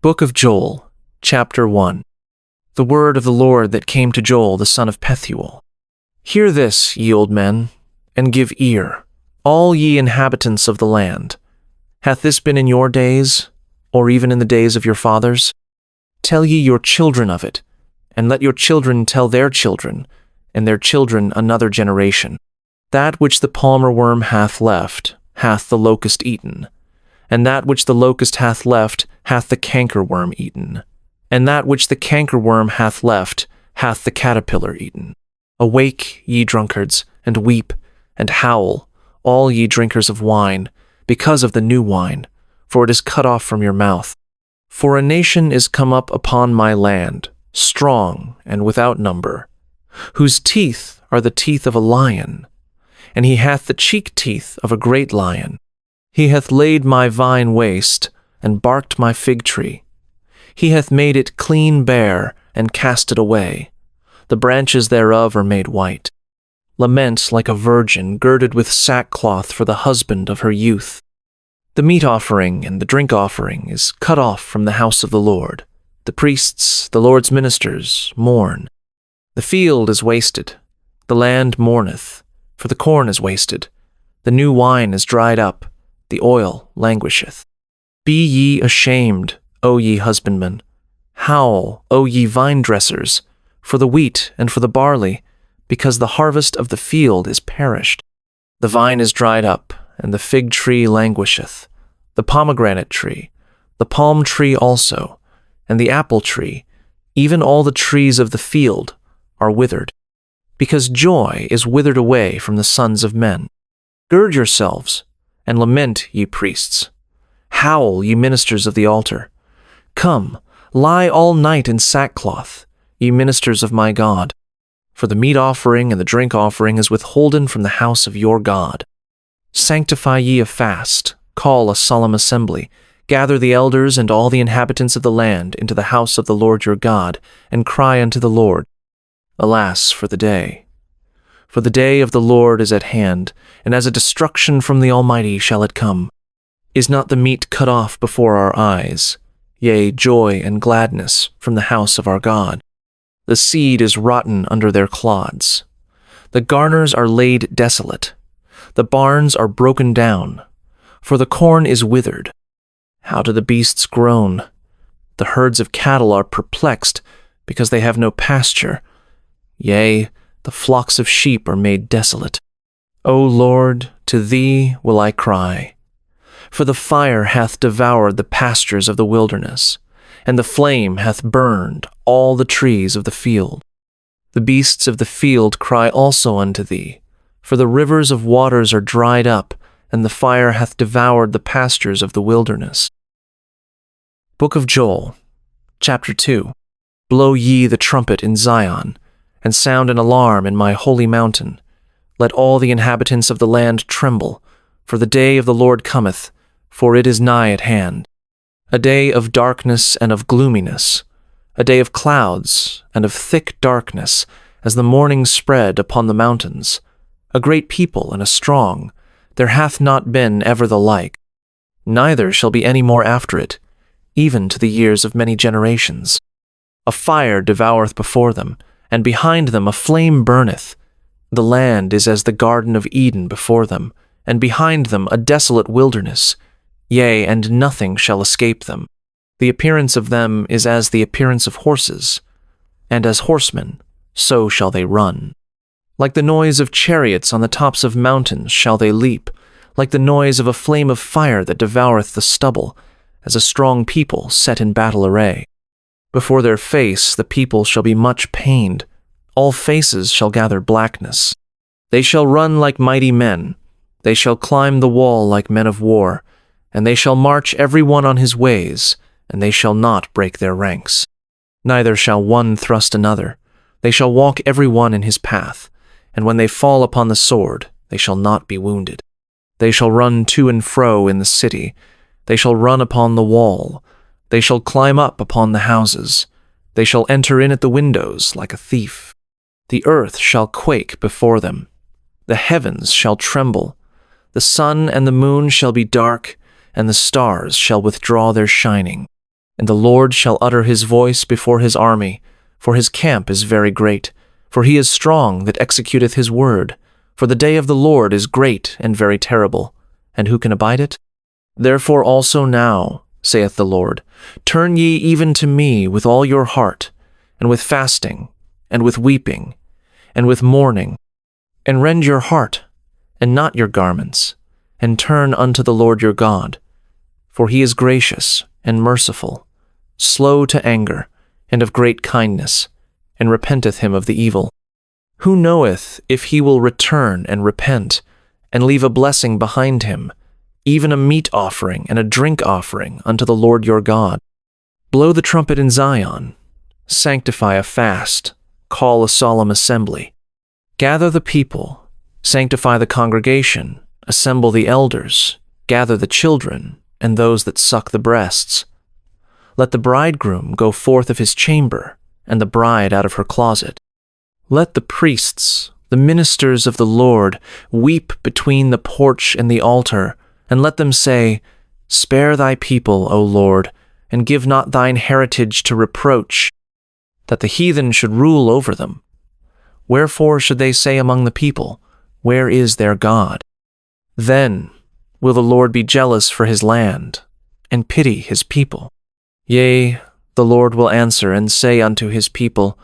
Book of Joel, Chapter 1. The word of the Lord that came to Joel the son of Pethuel. Hear this, ye old men, and give ear, all ye inhabitants of the land. Hath this been in your days, or even in the days of your fathers? Tell ye your children of it, and let your children tell their children, and their children another generation. That which the palmer worm hath left, hath the locust eaten. And that which the locust hath left, hath the cankerworm eaten. And that which the cankerworm hath left, hath the caterpillar eaten. Awake, ye drunkards, and weep, and howl, all ye drinkers of wine, because of the new wine, for it is cut off from your mouth. For a nation is come up upon my land, strong and without number, whose teeth are the teeth of a lion, and he hath the cheek teeth of a great lion. He hath laid my vine waste, and barked my fig tree. He hath made it clean bare, and cast it away. The branches thereof are made white. Lament like a virgin girded with sackcloth for the husband of her youth. The meat offering and the drink offering is cut off from the house of the Lord. The priests, the Lord's ministers, mourn. The field is wasted. The land mourneth, for the corn is wasted. The new wine is dried up. The oil languisheth. Be ye ashamed, O ye husbandmen. Howl, O ye vine dressers, for the wheat and for the barley, because the harvest of the field is perished. The vine is dried up, and the fig tree languisheth, the pomegranate tree, the palm tree also, and the apple tree, even all the trees of the field, are withered, because joy is withered away from the sons of men. Gird yourselves, and lament, ye priests. Howl, ye ministers of the altar. Come, lie all night in sackcloth, ye ministers of my God. For the meat offering and the drink offering is withholden from the house of your God. Sanctify ye a fast, call a solemn assembly, gather the elders and all the inhabitants of the land into the house of the Lord your God, and cry unto the Lord. Alas for the day! For the day of the Lord is at hand, and as a destruction from the Almighty shall it come. Is not the meat cut off before our eyes? Yea, joy and gladness from the house of our God. The seed is rotten under their clods. The garners are laid desolate. The barns are broken down, for the corn is withered. How do the beasts groan? The herds of cattle are perplexed, because they have no pasture. Yea, the flocks of sheep are made desolate. O Lord, to thee will I cry. For the fire hath devoured the pastures of the wilderness, and the flame hath burned all the trees of the field. The beasts of the field cry also unto thee, for the rivers of waters are dried up, and the fire hath devoured the pastures of the wilderness. Book of Joel, Chapter 2. Blow ye the trumpet in Zion, and sound an alarm in my holy mountain. Let all the inhabitants of the land tremble, for the day of the Lord cometh, for it is nigh at hand. A day of darkness and of gloominess, a day of clouds and of thick darkness, as the morning spread upon the mountains. A great people and a strong, there hath not been ever the like. Neither shall be any more after it, even to the years of many generations. A fire devoureth before them, and behind them a flame burneth. The land is as the Garden of Eden before them, and behind them a desolate wilderness. Yea, and nothing shall escape them. The appearance of them is as the appearance of horses, and as horsemen, so shall they run. Like the noise of chariots on the tops of mountains shall they leap, like the noise of a flame of fire that devoureth the stubble, as a strong people set in battle array. Before their face the people shall be much pained, all faces shall gather blackness. They shall run like mighty men, they shall climb the wall like men of war, and they shall march every one on his ways, and they shall not break their ranks. Neither shall one thrust another, they shall walk every one in his path, and when they fall upon the sword, they shall not be wounded. They shall run to and fro in the city, they shall run upon the wall, they shall climb up upon the houses, they shall enter in at the windows like a thief. The earth shall quake before them, the heavens shall tremble, the sun and the moon shall be dark, and the stars shall withdraw their shining. And the Lord shall utter his voice before his army, for his camp is very great. For he is strong that executeth his word. For the day of the Lord is great and very terrible. And who can abide it? Therefore also now, saith the Lord, turn ye even to me with all your heart, and with fasting, and with weeping, and with mourning, and rend your heart, and not your garments, and turn unto the Lord your God. For he is gracious and merciful, slow to anger, and of great kindness, and repenteth him of the evil. Who knoweth if he will return and repent, and leave a blessing behind him, even a meat offering and a drink offering unto the Lord your God? Blow the trumpet in Zion, sanctify a fast, call a solemn assembly. Gather the people, sanctify the congregation, assemble the elders, gather the children, and those that suck the breasts. Let the bridegroom go forth of his chamber, and the bride out of her closet. Let the priests, the ministers of the Lord, weep between the porch and the altar, and let them say, Spare thy people, O Lord, and give not thine heritage to reproach, that the heathen should rule over them. Wherefore should they say among the people, Where is their God? Then will the Lord be jealous for his land, and pity his people. Yea, the Lord will answer and say unto his people,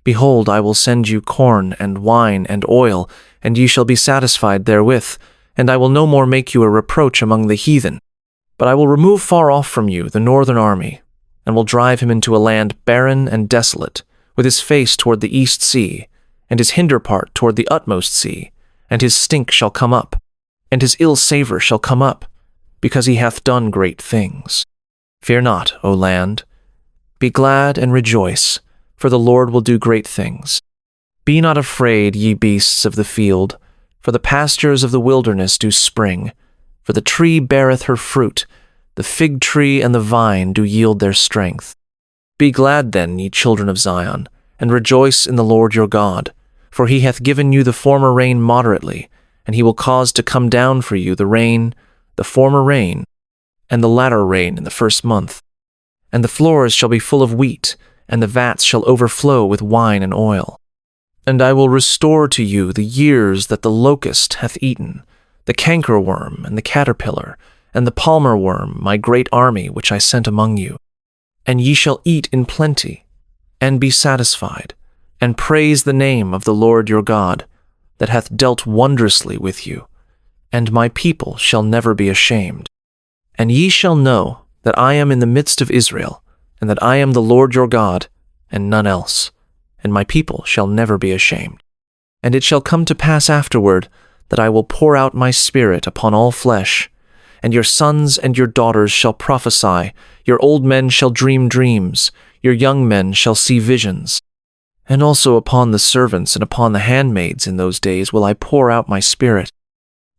Behold, I will send you corn and wine and oil, and ye shall be satisfied therewith, and I will no more make you a reproach among the heathen. But I will remove far off from you the northern army, and will drive him into a land barren and desolate, with his face toward the east sea, and his hinder part toward the utmost sea, and his stink shall come up, and his ill savour shall come up, because he hath done great things. Fear not, O land. Be glad and rejoice, for the Lord will do great things. Be not afraid, ye beasts of the field, for the pastures of the wilderness do spring. For the tree beareth her fruit, the fig tree and the vine do yield their strength. Be glad then, ye children of Zion, and rejoice in the Lord your God, for he hath given you the former rain moderately, and he will cause to come down for you the rain, the former rain, and the latter rain in the first month. And the floors shall be full of wheat, and the vats shall overflow with wine and oil. And I will restore to you the years that the locust hath eaten, the cankerworm and the caterpillar, and the palmer worm, my great army which I sent among you. And ye shall eat in plenty, and be satisfied, and praise the name of the Lord your God, that hath dealt wondrously with you, and my people shall never be ashamed. And ye shall know that I am in the midst of Israel, and that I am the Lord your God, and none else, and my people shall never be ashamed. And it shall come to pass afterward that I will pour out my spirit upon all flesh, and your sons and your daughters shall prophesy, your old men shall dream dreams, your young men shall see visions. And also upon the servants and upon the handmaids in those days will I pour out my spirit.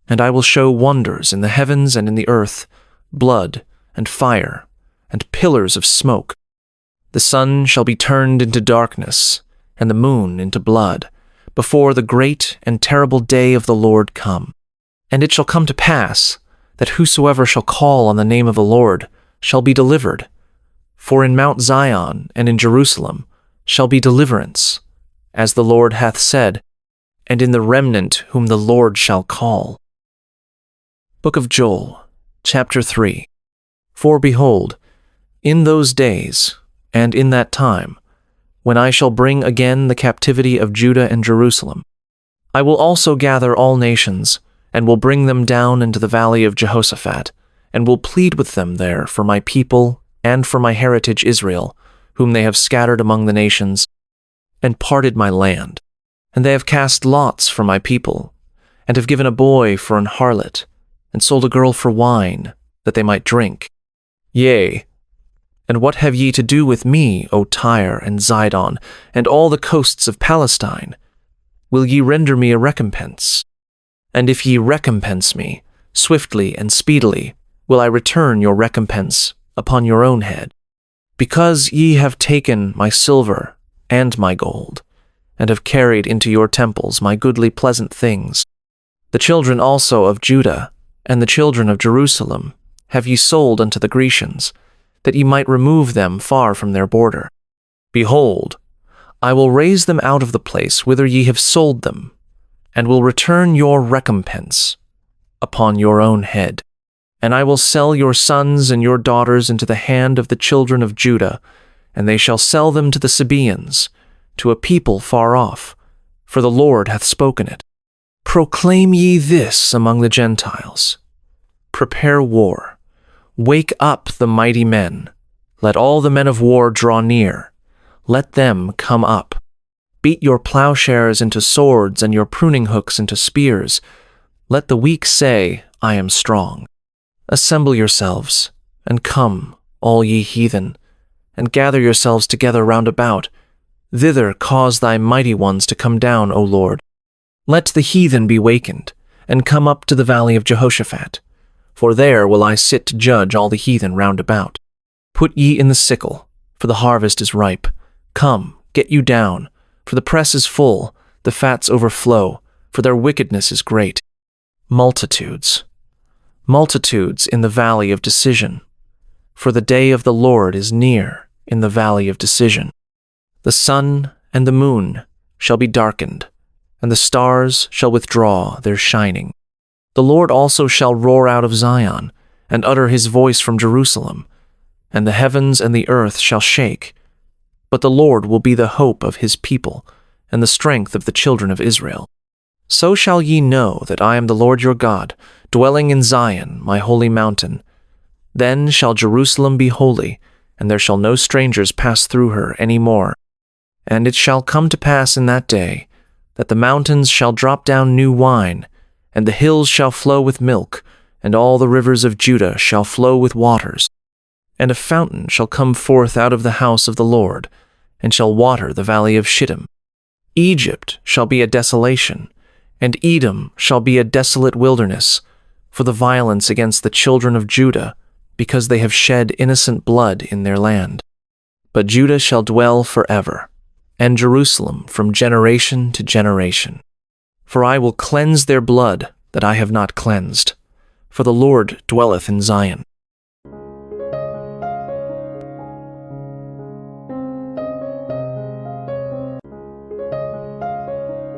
And I will show wonders in the heavens and in the earth, blood and fire and pillars of smoke. The sun shall be turned into darkness, and the moon into blood, before the great and terrible day of the Lord come. And it shall come to pass that whosoever shall call on the name of the Lord shall be delivered. For in Mount Zion and in Jerusalem shall be deliverance, as the Lord hath said, and in the remnant whom the Lord shall call. Book of Joel, chapter 3. For behold, in those days, and in that time, when I shall bring again the captivity of Judah and Jerusalem, I will also gather all nations, and will bring them down into the valley of Jehoshaphat, and will plead with them there for my people and for my heritage Israel, whom they have scattered among the nations, and parted my land. And they have cast lots for my people, and have given a boy for an harlot, and sold a girl for wine, that they might drink. Yea, and what have ye to do with me, O Tyre and Zidon, and all the coasts of Palestine? Will ye render me a recompense? And if ye recompense me, swiftly and speedily, will I return your recompense upon your own head. Because ye have taken my silver and my gold, and have carried into your temples my goodly pleasant things, the children also of Judah and the children of Jerusalem have ye sold unto the Grecians, that ye might remove them far from their border. Behold, I will raise them out of the place whither ye have sold them, and will return your recompense upon your own head. And I will sell your sons and your daughters into the hand of the children of Judah, and they shall sell them to the Sabaeans, to a people far off, for the Lord hath spoken it. Proclaim ye this among the Gentiles. Prepare war. Wake up the mighty men. Let all the men of war draw near. Let them come up. Beat your plowshares into swords and your pruning hooks into spears. Let the weak say, I am strong. Assemble yourselves, and come, all ye heathen, and gather yourselves together round about. Thither cause thy mighty ones to come down, O Lord. Let the heathen be wakened, and come up to the valley of Jehoshaphat. For there will I sit to judge all the heathen round about. Put ye in the sickle, for the harvest is ripe. Come, get you down, for the press is full, the fats overflow, for their wickedness is great. Multitudes, multitudes in the valley of decision. For the day of the Lord is near in the valley of decision. The sun and the moon shall be darkened, and the stars shall withdraw their shining. The Lord also shall roar out of Zion, and utter his voice from Jerusalem, and the heavens and the earth shall shake. But the Lord will be the hope of his people, and the strength of the children of Israel. So shall ye know that I am the Lord your God, dwelling in Zion, my holy mountain. Then shall Jerusalem be holy, and there shall no strangers pass through her any more. And it shall come to pass in that day, that the mountains shall drop down new wine, and the hills shall flow with milk, and all the rivers of Judah shall flow with waters. And a fountain shall come forth out of the house of the Lord, and shall water the valley of Shittim. Egypt shall be a desolation, and Edom shall be a desolate wilderness, for the violence against the children of Judah, because they have shed innocent blood in their land. But Judah shall dwell forever, and Jerusalem from generation to generation. For I will cleanse their blood that I have not cleansed, for the Lord dwelleth in Zion.